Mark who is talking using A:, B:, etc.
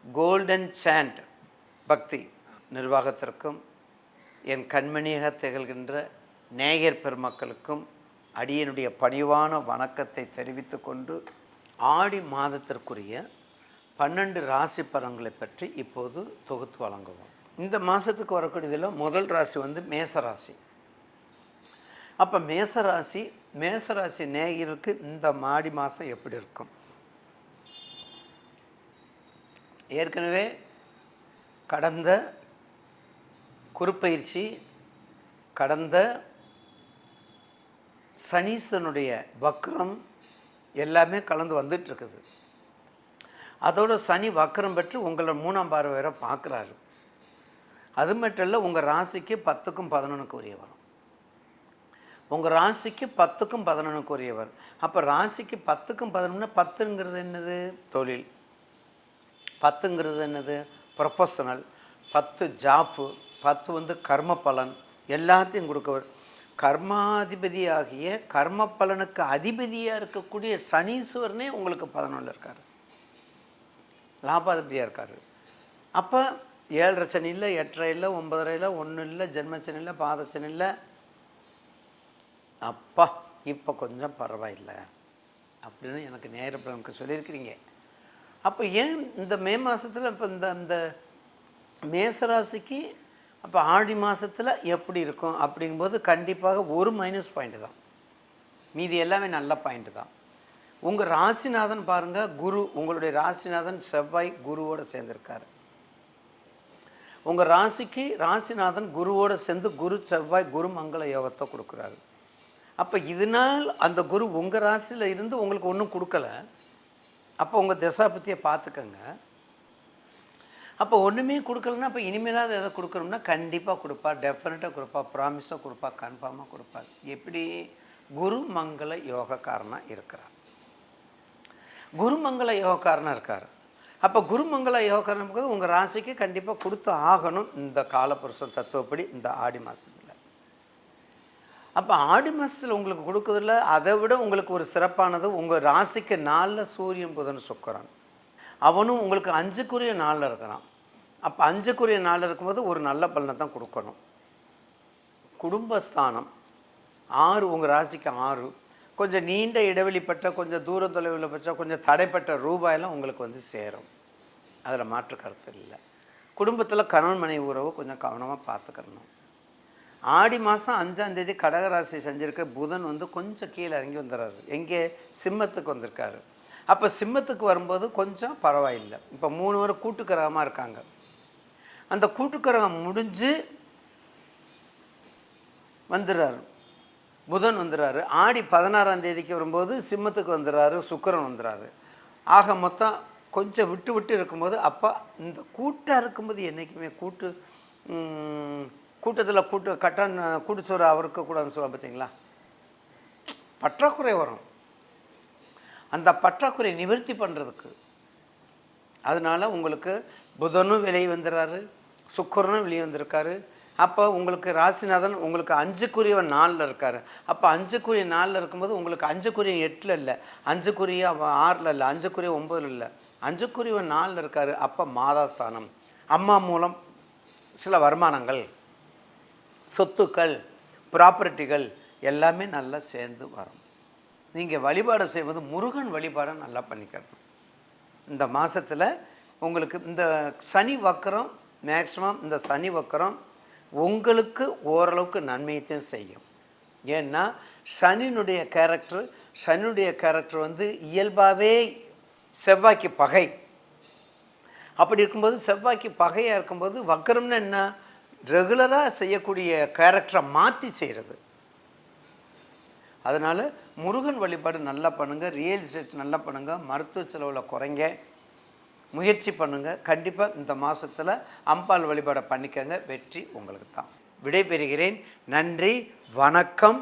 A: Golden sand பக்தி நிர்வாகத்திற்கும் என் கண்மணியாக திகழ்கின்ற நேயர் பெருமக்களுக்கும் அடியனுடைய பணிவான வணக்கத்தை தெரிவித்து கொண்டு ஆடி மாதத்திற்குரிய 12 ராசி பலன்களை பற்றி இப்போது தொகுத்து வழங்குவோம். இந்த மாதத்துக்கு வரக்கூடியதில் முதல் ராசி மேசராசி. அப்போ மேசராசி நேயருக்கு இந்த ஆடி மாதம் எப்படி இருக்கும்? ஏற்கனவே கடந்த குருப்பெயர்ச்சி, கடந்த சனீஸ்வரனுடைய வக்ரம் எல்லாமே கலந்து வந்துட்டுருக்குது. அதோட சனி வக்ரம் பெற்று உங்களை 3ஆம் பார்வை வேற பார்க்குறாரு. அது மட்டும் இல்லை, உங்கள் ராசிக்கு 10க்கும் 11க்கும் உரியவர். உங்கள் ராசிக்கு 10க்கும் 11க்கும் உரியவர். அப்போ ராசிக்கு 10க்கும் 11, 10ங்கிறது என்னது? தொழில். 10ங்கிறது என்னது? ப்ரொஃபஷனல். 10 ஜாப்பு. 10 கர்ம பலன் எல்லாத்தையும் கொடுக்கவர். கர்மாதிபதியாகிய கர்ம பலனுக்கு அதிபதியாக இருக்கக்கூடிய சனீஸ்வரனே உங்களுக்கு 11 இருக்கார், லாபாதிபதியாக இருக்கார். அப்போ 7.5 சனி இல்லை, 8.5 இல்லை, 9.5 இல்லை, 1 இல்லை, ஜென்மச்சனி இல்லை, பாதச்சனி இல்லை. அப்பா இப்போ கொஞ்சம் பரவாயில்லை அப்படின்னு எனக்கு நேரப்பலனுக்கு சொல்லியிருக்கிறீங்க. அப்போ ஏன் இந்த மே மாதத்தில் இப்போ இந்த மேசராசிக்கு அப்போ ஆடி மாதத்தில் எப்படி இருக்கும் அப்படிங்கும்போது கண்டிப்பாக ஒரு மைனஸ் பாயிண்ட் தான், மீதி எல்லாமே நல்ல பாயிண்ட்டு தான். உங்கள் ராசிநாதன் பாருங்கள், குரு, உங்களுடைய ராசிநாதன் செவ்வாய் குருவோடு சேர்ந்துருக்காரு. உங்கள் ராசிக்கு ராசிநாதன் குருவோடு சேர்ந்து குரு செவ்வாய் குரு மங்கள யோகத்தை கொடுக்குறாரு. அப்போ இதனால் அந்த குரு உங்கள் ராசியில் இருந்து உங்களுக்கு ஒன்றும் கொடுக்கல. அப்போ உங்கள் தசாபத்தியை பார்த்துக்கங்க. அப்போ ஒன்றுமே கொடுக்கலன்னா அப்போ இனிமேலாவது எதை கொடுக்கணும்னா கண்டிப்பாக கொடுப்பார், டெஃபினட்டாக கொடுப்பார், ப்ராமிஸாக கொடுப்பார், கன்ஃபார்மாக கொடுப்பார். எப்படி? குரு மங்கள யோகக்காரனாக இருக்கிறார். குருமங்கள யோகக்காரனாக இருக்கார். அப்போ குருமங்கள யோகக்காரன் போது உங்கள் ராசிக்கு கண்டிப்பாக கொடுத்து ஆகணும் இந்த காலபுருஷன் தத்துவப்படி இந்த ஆடி மாதத்தில். அப்போ ஆடி மாதத்தில் உங்களுக்கு கொடுக்குறதில்ல, அதை விட உங்களுக்கு ஒரு சிறப்பானது உங்கள் ராசிக்கு 4 சூரியன் புதன் சுக்கிரன், அவனும் உங்களுக்கு 5க்குரிய 4 இருக்கிறான். அப்போ 5க்குரிய 4 இருக்கும்போது ஒரு நல்ல பலனை தான் கொடுக்கணும். குடும்பஸ்தானம் 6, உங்கள் ராசிக்கு 6, கொஞ்சம் நீண்ட இடைவெளிப்பட்ட, கொஞ்சம் தூர தொலைவில் பற்ற, கொஞ்சம் தடைப்பட்ட ரூபாயெல்லாம் உங்களுக்கு சேரும். அதில் மாற்று கருத்து இல்லை. குடும்பத்தில் கணவன் மனைவி உறவு கொஞ்சம் கவனமாக பார்த்துக்கணும். ஆடி மாதம் 5ஆம் தேதி கடகராசி செஞ்சுருக்க புதன் கொஞ்சம் கீழே இறங்கி வந்துடுறாரு. எங்கே? சிம்மத்துக்கு வந்திருக்காரு. அப்போ சிம்மத்துக்கு வரும்போது கொஞ்சம் பரவாயில்லை. இப்போ 3 பேர் கூட்டுக்கிரகமாக இருக்காங்க. அந்த கூட்டுக்கிரகம் முடிஞ்சு வந்துடுறாரு, புதன் வந்துடுறாரு. ஆடி 16ஆம் தேதிக்கு வரும்போது சிம்மத்துக்கு வந்துடுறாரு, சுக்கிரன் வந்துடுறாரு. ஆக மொத்தம் கொஞ்சம் விட்டு விட்டு இருக்கும்போது, அப்போ இந்த கூட்டாக இருக்கும்போது என்றைக்குமே கூட்டத்தில் கூட்டுச்சோறு அவருக்கு கூடாதுன்னு சொல்ல பார்த்தீங்களா, பற்றாக்குறை வரும். அந்த பற்றாக்குறை நிவர்த்தி பண்ணுறதுக்கு அதனால் உங்களுக்கு புதனும் வெளியே வந்துடுறாரு, சுக்கிரனும் வெளியே வந்திருக்காரு. அப்போ உங்களுக்கு ராசிநாதன் உங்களுக்கு 5க்குரியவன் 4ல் இருக்கார். அப்போ 5க்குரிய 4ல் இருக்கும்போது உங்களுக்கு 5க்குரிய 8ல் இல்லை, 5க்குரிய 6ல் இல்லை, 5க்குரிய 9ல் இல்லை, 5க்குரியவன் 4ல் இருக்கார். அப்போ மாதாஸ்தானம், அம்மா மூலம் சில வருமானங்கள், சொத்துக்கள், ப்ராப்பர்ட்டிகள் எல்லாமே நல்லா சேர்ந்து வரும். நீங்கள் வழிபாடு செய்வது முருகன் வழிபாடை நல்லா பண்ணிக்கணும். இந்த மாதத்தில் உங்களுக்கு இந்த சனி வக்கரம், மேக்ஸிமம் இந்த சனி வக்கரம் உங்களுக்கு ஓரளவுக்கு நன்மையத்தையும் செய்யும். ஏன்னா சனியினுடைய கேரக்டர் இயல்பாகவே செவ்வாய்க்கு பகை. அப்படி இருக்கும்போது செவ்வாய்க்கு பகையாக இருக்கும்போது வக்கரம்னு என்ன? ரெகுலராக செய்யக்கூடிய கேரக்டரை மாற்றி செய்கிறது. அதனால் முருகன் வழிபாடு நல்லா பண்ணுங்கள், ரியல் எஸ்டேட் நல்லா பண்ணுங்கள், மருத்துவ செலவில் குறைங்க, முயற்சி பண்ணுங்கள். கண்டிப்பாக இந்த மாதத்தில் அம்பாள் வழிபாடை பண்ணிக்கங்க, வெற்றி உங்களுக்கு தான். விடைபெறுகிறேன். நன்றி, வணக்கம்.